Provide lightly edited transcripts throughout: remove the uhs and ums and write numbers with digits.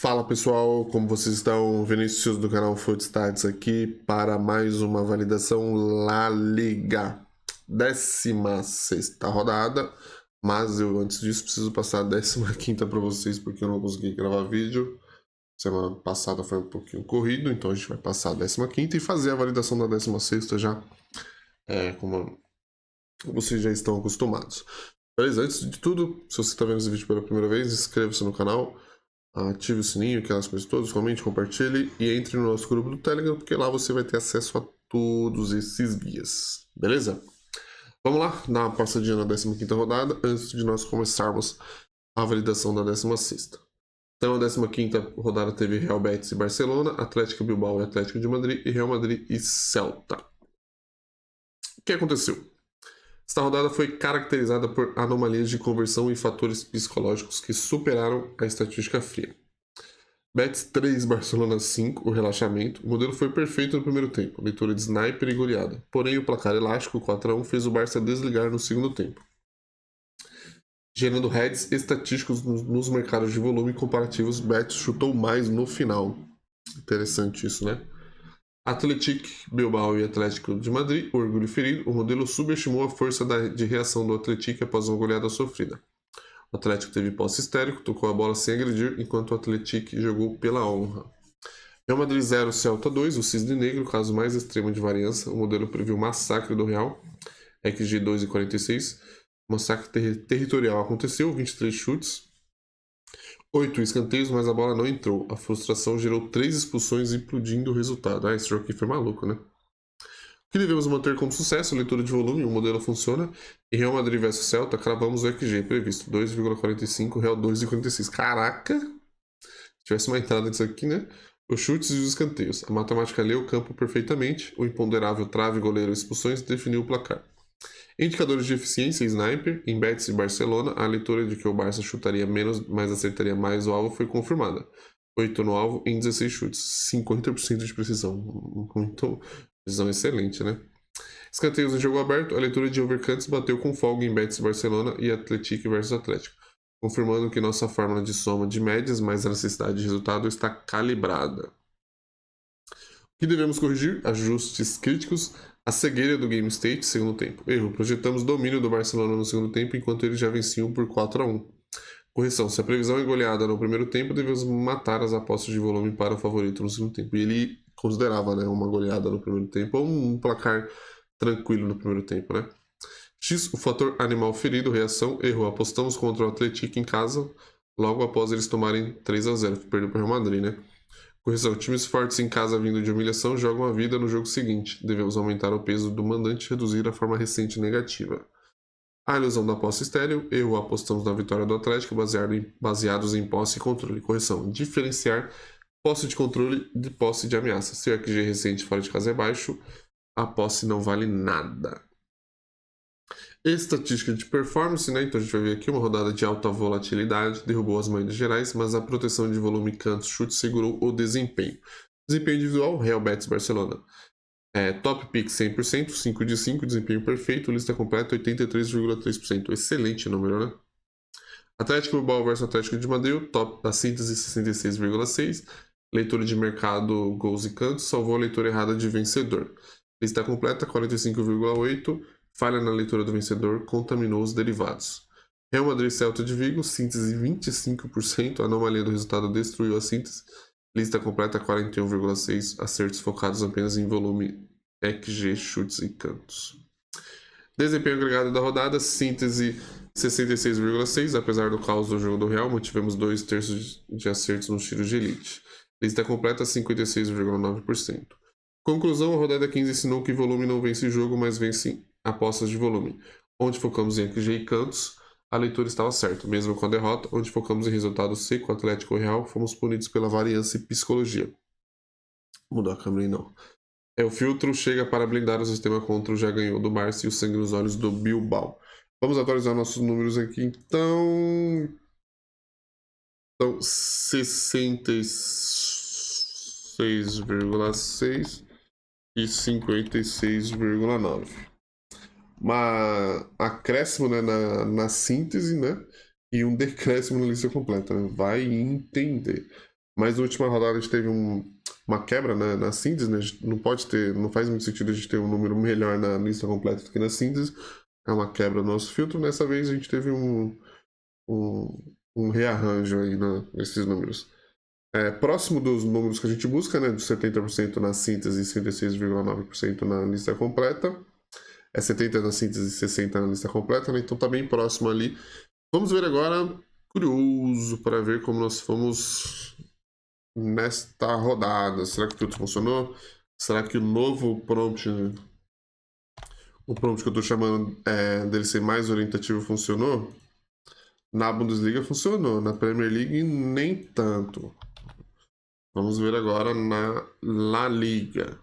Fala pessoal, como vocês estão? Vinícius do canal Footstats aqui para mais uma validação La Liga, 16ª rodada, mas eu antes disso preciso passar a 15ª para vocês porque eu não consegui gravar vídeo. Semana passada foi um pouquinho corrido, então a gente vai passar a 15ª e fazer a validação da 16ª já, como vocês já estão acostumados. Mas antes de tudo, se você está vendo esse vídeo pela primeira vez, inscreva-se no canal. Ative o sininho, aquelas coisas todas, comente, compartilhe e entre no nosso grupo do Telegram, porque lá você vai ter acesso a todos esses guias, beleza? Vamos lá, dar uma passadinha na 15ª rodada, antes de nós começarmos a validação da 16ª. Então, a 15ª rodada teve Real Betis e Barcelona, Atlético Bilbao e Atlético de Madrid, e Real Madrid e Celta. O que aconteceu? Esta rodada foi caracterizada por anomalias de conversão e fatores psicológicos que superaram a estatística fria. Betis 3, Barcelona 5, o relaxamento. O modelo foi perfeito no primeiro tempo, leitura de sniper e goleada. Porém, o placar elástico 4-1 fez o Barça desligar no segundo tempo, gerando heads estatísticos nos mercados de volume comparativos. Betis chutou mais no final. Interessante isso, né? Atlético Bilbao e Atlético de Madrid, orgulho ferido. O modelo subestimou a força de reação do Atlético após uma goleada sofrida. O Atlético teve posse histérico, tocou a bola sem agredir, enquanto o Atlético jogou pela honra. Real Madrid 0, Celta 2, o Cisne Negro, caso mais extremo de variância. O modelo previu massacre do Real, XG 2,46. O massacre territorial aconteceu, 23 chutes, 8 escanteios, mas a bola não entrou. A frustração gerou 3 expulsões, implodindo o resultado. Esse jogo aqui foi maluco, né? O que devemos manter como sucesso? Leitura de volume, o modelo funciona. Em Real Madrid vs Celta, cravamos o XG previsto 2,45, Real 2,46. Caraca! Se tivesse uma entrada disso aqui, né? Os chutes e os escanteios. A matemática leu o campo perfeitamente. O imponderável trave, goleiro e expulsões definiu o placar. Indicadores de eficiência, sniper, em Betis e Barcelona, a leitura de que o Barça chutaria menos, mas acertaria mais o alvo foi confirmada. 8 no alvo em 16 chutes, 50% de precisão. Muito precisão excelente, né? Escanteios em jogo aberto, a leitura de overcuts bateu com folga em Betis e Barcelona e Atlético versus Atlético, confirmando que nossa fórmula de soma de médias mais a necessidade de resultado está calibrada. O que devemos corrigir? Ajustes críticos. A cegueira do Game State, segundo tempo. Erro. Projetamos domínio do Barcelona no segundo tempo, enquanto eles já venciam por 4-1. Correção. Se a previsão é goleada no primeiro tempo, devemos matar as apostas de volume para o favorito no segundo tempo. E ele considerava, né, uma goleada no primeiro tempo ou um placar tranquilo no primeiro tempo, né? X. O fator animal ferido. Reação. Erro. Apostamos contra o Atlético em casa, logo após eles tomarem 3-0. Perdeu para o Real Madrid, né? Correção. Times fortes em casa vindo de humilhação jogam a vida no jogo seguinte. Devemos aumentar o peso do mandante e reduzir a forma recente negativa. A ilusão da posse estéreo. Erro. Apostamos na vitória do Atlético baseados em posse e controle. Correção. Diferenciar posse de controle de posse de ameaça. Se o XG recente fora de casa é baixo, a posse não vale nada. Estatística de performance, né? Então a gente vai ver aqui uma rodada de alta volatilidade, derrubou as médias gerais, mas a proteção de volume, cantos, chute segurou o desempenho. Desempenho individual, Real Betis Barcelona. Top pick 100%, 5 de 5, desempenho perfeito, lista completa 83,3%. Excelente número, né? Atlético Bilbao versus Atlético de Madrid, top da síntese 66,6. Leitura de mercado, gols e cantos, salvou a leitura errada de vencedor. Lista completa 45,8%. Falha na leitura do vencedor, contaminou os derivados. Real Madrid Celta de Vigo, síntese 25%, a anomalia do resultado destruiu a síntese. Lista completa 41,6%, acertos focados apenas em volume, XG, chutes e cantos. Desempenho agregado da rodada, síntese 66,6%, apesar do caos do jogo do Real, mantivemos 2/3 de acertos nos tiros de elite. Lista completa 56,9%. Conclusão, a rodada 15 ensinou que volume não vence jogo, mas vence apostas de volume. Onde focamos em XG e cantos, a leitura estava certa. Mesmo com a derrota, onde focamos em resultado seco, Atlético e Real, fomos punidos pela variância e psicologia. Mudou a câmera aí, não. O filtro chega para blindar o sistema contra o já ganhou do Barça e o sangue nos olhos do Bilbao. Vamos atualizar nossos números aqui, então 66,6 e 56,9. Acréscimo, né, na síntese, né? E um decréscimo na lista completa, né? Vai entender. Mas na última rodada a gente teve uma quebra na síntese, né? Não pode ter, não faz muito sentido a gente ter um número melhor na lista completa do que na síntese. É uma quebra do nosso filtro. Nessa vez a gente teve um rearranjo aí nesses números. Próximo dos números que a gente busca, né? Dos 70% na síntese e 56,9% na lista completa. 70 na síntese e 60 na lista completa, né? Então tá bem próximo ali. Vamos ver agora, curioso para ver como nós fomos nesta rodada. Será que tudo funcionou? Será que o novo prompt, o prompt que eu estou chamando dele ser mais orientativo, funcionou? Na Bundesliga funcionou, na Premier League nem tanto. Vamos ver agora na La Liga.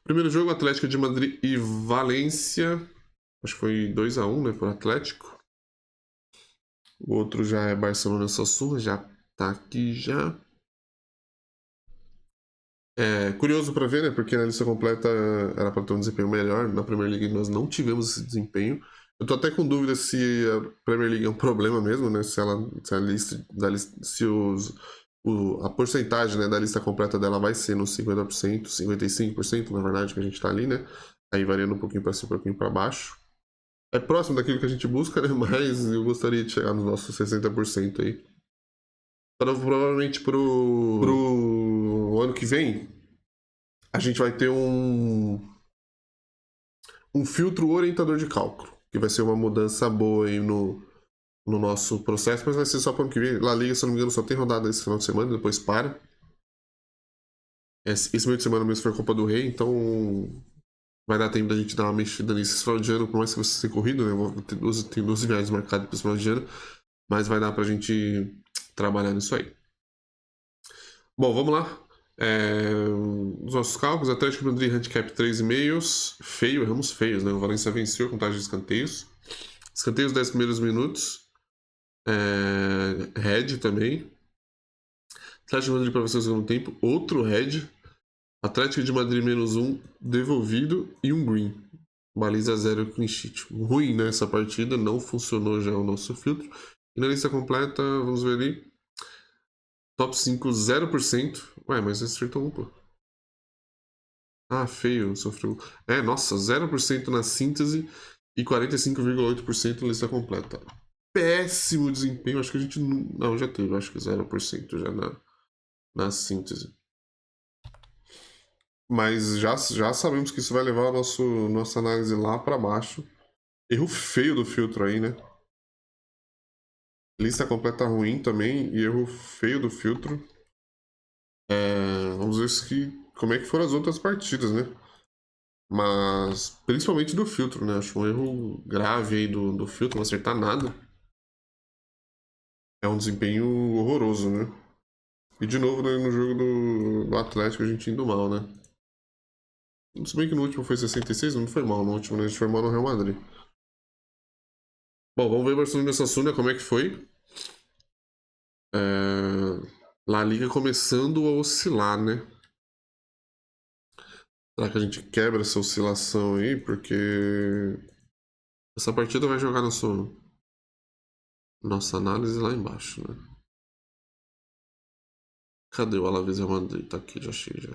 Primeiro jogo, Atlético de Madrid e Valência. Acho que foi 2-1, né, por Atlético. O outro já é Barcelona e Sassuolo, já tá aqui já. Curioso para ver, né? Porque na lista completa era para ter um desempenho melhor. Na Premier League nós não tivemos esse desempenho. Eu tô até com dúvida se a Premier League é um problema mesmo, né? Se a lista se a porcentagem, né, da lista completa dela vai ser nos 50%, 55%, na verdade, que a gente tá ali, né? Aí variando um pouquinho para cima, um pouquinho para baixo. É próximo daquilo que a gente busca, né? Mas eu gostaria de chegar nos nossos 60% aí. Provavelmente pro ano que vem, a gente vai ter um filtro orientador de cálculo, que vai ser uma mudança boa aí no nosso processo, mas vai ser só para o ano que vem. La Liga, se eu não me engano, só tem rodada esse final de semana, depois para. Esse meio de semana mesmo foi a Copa do Rei, então vai dar tempo da gente dar uma mexida nisso esse final de ano, por mais que você tenha corrido, né? Tem 12 viagens marcadas para esse final de ano, mas vai dar pra gente trabalhar nisso aí. Bom, vamos lá. Os nossos cálculos, Atlético de Madrid, handicap 3,5. Feio, erramos feios, né? O Valencia venceu a contagem de escanteios. Escanteios 10 primeiros minutos. Red também. Atlético de Madrid para vencer o segundo tempo. Outro red. Atlético de Madrid -1 devolvido e um green. Baliza 0 clean sheet. Ruim nessa partida, não funcionou já o nosso filtro. E na lista completa, vamos ver ali. Top 5, 0%. Ué, mas acertou um, pô. Ah, feio, sofreu. Nossa, 0% na síntese e 45,8% na lista completa. Péssimo desempenho. Acho que a gente não já teve, acho que 0% já na síntese. Mas já sabemos que isso vai levar a nossa análise lá para baixo. Erro feio do filtro aí, né? Lista completa ruim também e erro feio do filtro. Vamos ver como é que foram as outras partidas, né? Mas principalmente do filtro, né? Acho um erro grave aí do filtro, não acertar nada. É um desempenho horroroso, né? E de novo, né, no jogo do Atlético a gente indo mal, né? Se bem que no último foi 66, não foi mal no último, né? A gente foi mal no Real Madrid. Bom, vamos ver o Barcelona e Sassuolo, como é que foi. La Liga começando a oscilar, né? Será que a gente quebra essa oscilação aí? Porque essa partida vai jogar nossa análise lá embaixo, né? Cadê o Alavés Real Madrid? Tá aqui, já achei já.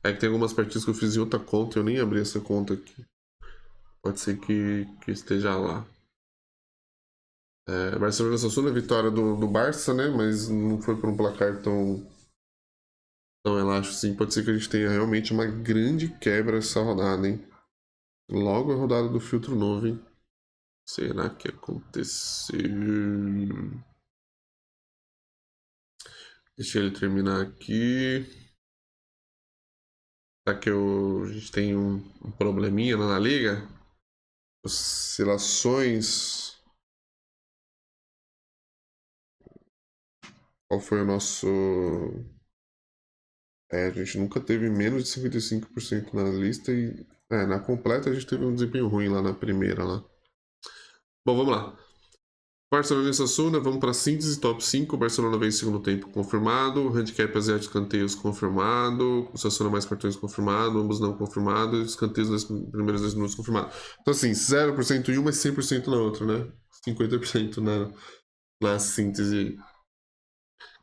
É que tem algumas partidas que eu fiz em outra conta e eu nem abri essa conta aqui. Pode ser que esteja lá. Barcelona e Sassuolo é vitória do Barça, né? Mas não foi por um placar tão elástico assim. Pode ser que a gente tenha realmente uma grande quebra essa rodada, hein? Logo a rodada do filtro novo, hein? Será que aconteceu? Deixa ele terminar aqui. Será que a gente tem um probleminha na liga? Oscilações. Qual foi o nosso. A gente nunca teve menos de 55% na lista e. Na completa a gente teve um desempenho ruim lá na primeira lá. Bom, vamos lá. Barcelona e Sassuolo, vamos para síntese, top 5. Barcelona vem em segundo tempo confirmado. Handicap asiático, escanteios confirmado. O Sassuolo mais cartões confirmado. Ambos não confirmados. Escanteios dos primeiros 10 minutos confirmado. Então, assim, 0% em uma e 100% na outra, né? 50% na síntese.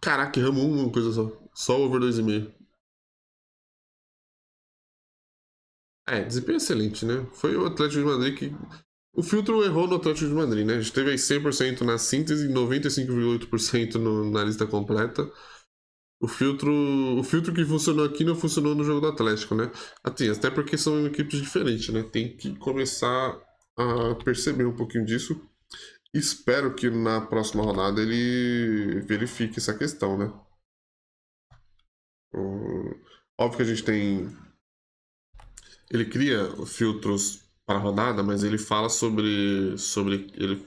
Caraca, erramos uma coisa só. Só over 2,5. Desempenho excelente, né? Foi o Atlético de Madrid que... O filtro errou no Atlético de Madrid, né? A gente teve aí 100% na síntese e 95,8% na lista completa. O filtro que funcionou aqui não funcionou no jogo do Atlético, né? Até porque são equipes diferentes, né? Tem que começar a perceber um pouquinho disso. Espero que na próxima rodada ele verifique essa questão, né? Óbvio que a gente tem... Ele cria filtros para a rodada, mas ele fala sobre... Ele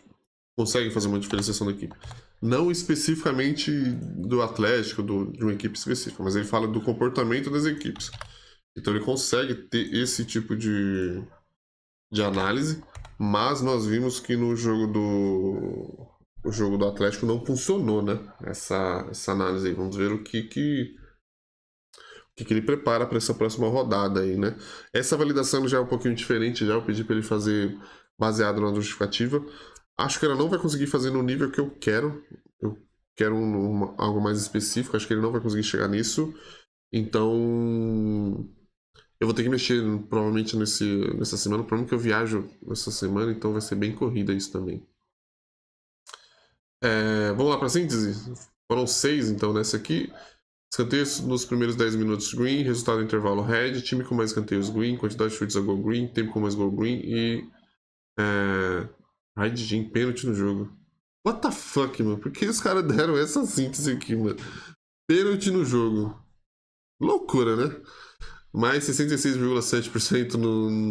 consegue fazer uma diferenciação da equipe. Não especificamente do Atlético, de uma equipe específica, mas ele fala do comportamento das equipes. Então ele consegue ter esse tipo de análise, mas nós vimos que no jogo do Atlético não funcionou, né? Essa análise aí. Vamos ver o que ele prepara para essa próxima rodada aí, né? Essa validação já é um pouquinho diferente, já eu pedi para ele fazer baseado na justificativa. Acho que ela não vai conseguir fazer no nível que eu quero. Eu quero algo mais específico, acho que ele não vai conseguir chegar nisso. Então, eu vou ter que mexer provavelmente nessa semana. O problema é que eu viajo nessa semana, então vai ser bem corrida isso também. Vamos lá para a síntese? Foram 6 então nessa aqui. Escanteios nos primeiros 10 minutos green, resultado do intervalo red, time com mais escanteios green, quantidade de chutes a gol green, tempo com mais gol green e raid de pênalti no jogo. What the fuck, mano? Por que os caras deram essa síntese aqui, mano? Pênalti no jogo. Loucura, né? Mais 66,7%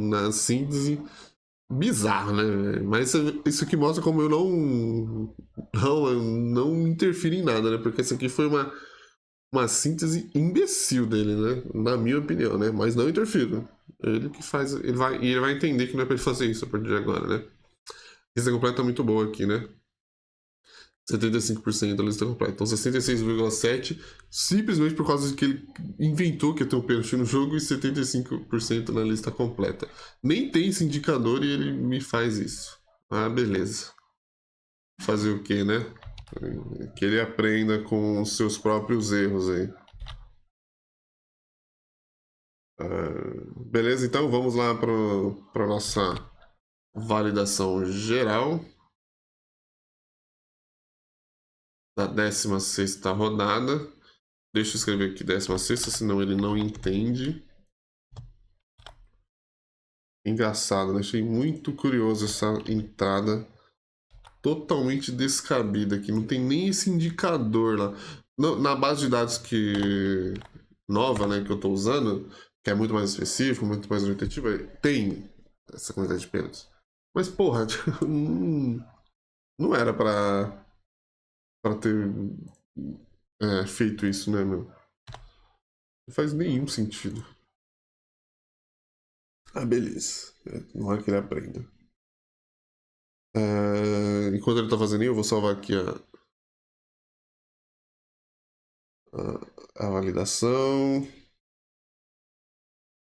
na síntese. Bizarro, né? Mas isso aqui mostra como eu não interfiro em nada, né? Porque isso aqui foi uma síntese imbecil dele, né? Na minha opinião, né? Mas não interfiro. Ele que faz. Ele vai entender que não é pra ele fazer isso a partir de agora, né? A lista completa é muito boa aqui, né? 75% da lista completa. Então 66,7% simplesmente por causa de que ele inventou que ia ter um pênalti no jogo e 75% na lista completa. Nem tem esse indicador e ele me faz isso. Ah, beleza. Fazer o quê, né? Que ele aprenda com os seus próprios erros aí. Beleza, então vamos lá para a nossa validação geral da 16ª rodada. Deixa eu escrever aqui 16ª, senão ele não entende. Engraçado, né? Achei muito curioso essa entrada totalmente descabida aqui. Não tem nem esse indicador lá. Na base de dados nova, né, que eu tô usando, que é muito mais específico, muito mais nutritiva, tem essa quantidade de pênaltis. Mas, porra, não era pra ter feito isso, né, meu? Não faz nenhum sentido. Ah, beleza. Não é que ele aprenda. Enquanto ele tá fazendo isso, eu vou salvar aqui a validação.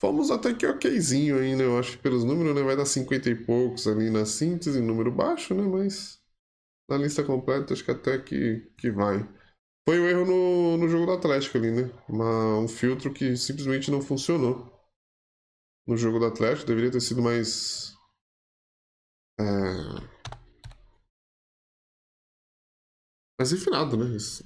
Fomos até que okzinho aí, né? Eu acho que pelos números, né? Vai dar 50 e poucos ali na síntese, número baixo, né? Mas na lista completa acho que até que vai. Foi um erro no jogo do Atlético ali, né? Um filtro que simplesmente não funcionou. No jogo do Atlético deveria ter sido mais... mais refinado, né? Isso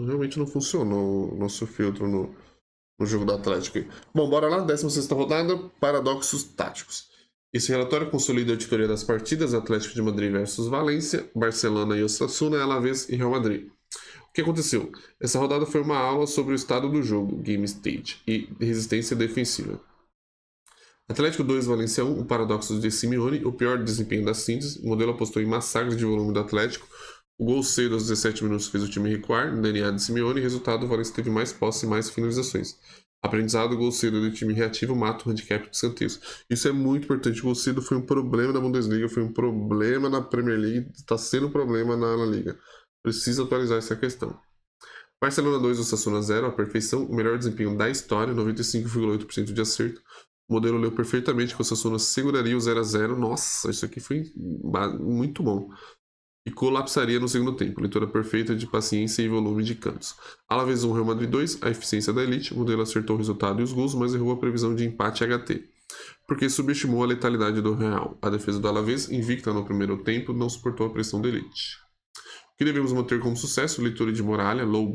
realmente não funcionou o nosso filtro no jogo do Atlético. Bom, bora lá, 16ª rodada, paradoxos táticos. Esse relatório consolida a editoria das partidas Atlético de Madrid versus Valência, Barcelona e Osasuna, Alavés e Real Madrid. O que aconteceu? Essa rodada foi uma aula sobre o estado do jogo, game state, e resistência defensiva. Atlético 2, Valência 1, o paradoxo de Simeone, o pior desempenho da síntese, o modelo apostou em massacre de volume do Atlético, o gol cedo aos 17 minutos fez o time recuar, DNA de Simeone, resultado, o Valência teve mais posse e mais finalizações. Aprendizado, o gol cedo do time reativo mata o handicap de escanteios. Isso é muito importante. O gol cedo foi um problema na Bundesliga, foi um problema na Premier League, está sendo um problema na Liga. Precisa atualizar essa questão. Barcelona 2, Osasuna 0, a perfeição, o melhor desempenho da história, 95,8% de acerto. O modelo leu perfeitamente que o Osasuna seguraria o 0-0. Nossa, isso aqui foi muito bom. e colapsaria no segundo tempo. Leitura perfeita de paciência e volume de cantos. Alavés 1, Real Madrid 2, a eficiência da elite. O modelo acertou o resultado e os gols, mas errou a previsão de empate HT, porque subestimou a letalidade do Real. A defesa do Alavés, invicta no primeiro tempo, não suportou a pressão da elite. O que devemos manter como sucesso? Leitura de Moralha, low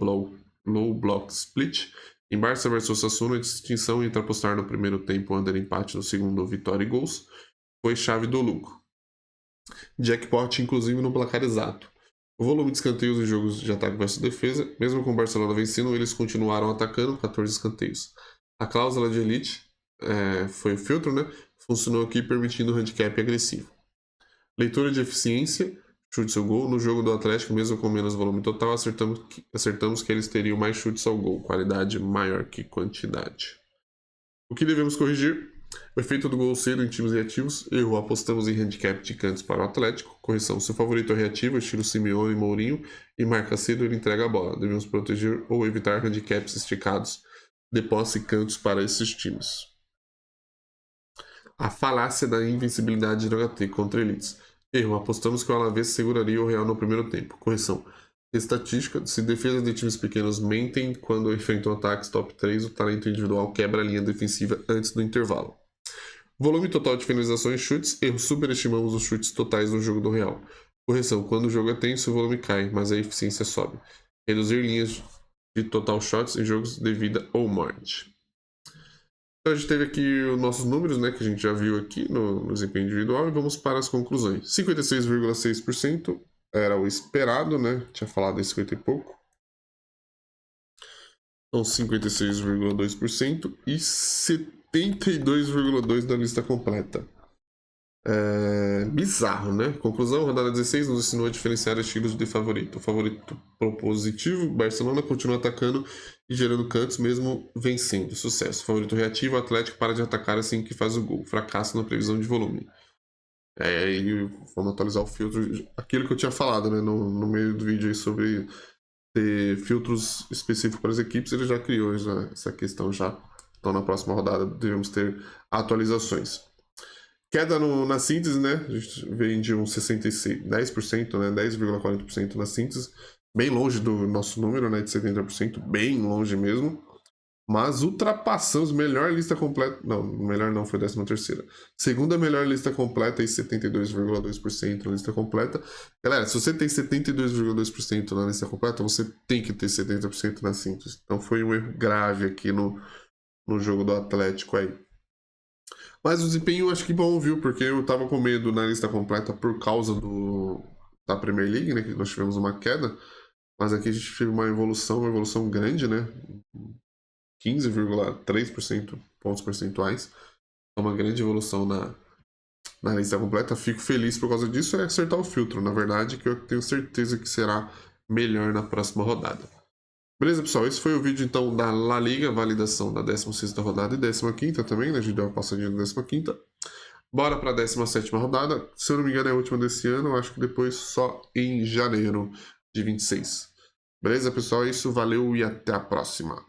block split. Em Barça vs Osasuna, a distinção entre apostar no primeiro tempo, under empate no segundo, vitória e gols, foi chave do lucro. Jackpot, inclusive, no placar exato. O volume de escanteios em jogos de ataque versus defesa, mesmo com o Barcelona vencendo, eles continuaram atacando, 14 escanteios. A cláusula de elite foi o filtro, né? Funcionou aqui permitindo o handicap agressivo. Leitura de eficiência, chutes ao gol. No jogo do Atlético, mesmo com menos volume total, acertamos que eles teriam mais chutes ao gol, qualidade maior que quantidade. O que devemos corrigir? O efeito do gol cedo em times reativos. Erro, apostamos em handicap de cantos para o Atlético. Correção, seu favorito é reativo, estilo Simeone e Mourinho, e marca cedo ele entrega a bola. Devemos proteger ou evitar handicaps esticados de posse e cantos para esses times. A falácia da invencibilidade de HT contra elites. Erro, apostamos que o Alavés seguraria o Real no primeiro tempo. Correção. Estatística, se defesas de times pequenos mentem quando enfrentam ataques top 3, o talento individual quebra a linha defensiva antes do intervalo. Volume total de finalizações e chutes. Erro, superestimamos os chutes totais no jogo do Real. Correção, quando o jogo é tenso, o volume cai, mas a eficiência sobe. Reduzir linhas de total shots em jogos de vida ou morte. Então a gente teve aqui os nossos números, né, que a gente já viu aqui no desempenho individual, e vamos para as conclusões. 56,6% era o esperado, né? Tinha falado em 50 e pouco. Então 56,2% e 72,2% da lista completa. Bizarro, né? Conclusão, rodada 16 nos ensinou a diferenciar estilos de favorito. O favorito propositivo, Barcelona continua atacando e gerando cantos mesmo vencendo. Sucesso. Favorito reativo, Atlético para de atacar assim que faz o gol. Fracasso na previsão de volume. E vamos atualizar o filtro. Aquilo que eu tinha falado, né, no meio do vídeo aí sobre ter filtros específicos para as equipes, ele já criou essa questão já. Então na próxima rodada devemos ter atualizações. Queda na síntese, né? A gente vem de uns 66, 10%, né? 10,40% na síntese. Bem longe do nosso número, né? De 70%, bem longe mesmo. Mas ultrapassamos melhor lista completa. Não, melhor não, foi 13ª. Segunda melhor lista completa e 72,2% na lista completa. Galera, se você tem 72,2% na lista completa, você tem que ter 70% na síntese. Então foi um erro grave aqui no jogo do Atlético aí. Mas o desempenho eu acho que bom, viu? Porque eu tava com medo na lista completa por causa da Premier League, né? Que nós tivemos uma queda. Mas aqui a gente teve uma evolução grande, né? 15,3% pontos percentuais. É uma grande evolução na lista completa. Fico feliz por causa disso. É acertar o filtro, na verdade, que eu tenho certeza que será melhor na próxima rodada. Beleza, pessoal? Esse foi o vídeo, então, da La Liga, validação da 16ª rodada e 15ª também, né? A gente deu uma passadinha na 15ª. Bora para a 17ª rodada. Se eu não me engano, é a última desse ano. Eu acho que depois só em janeiro de 26. Beleza, pessoal? É isso. Valeu e até a próxima.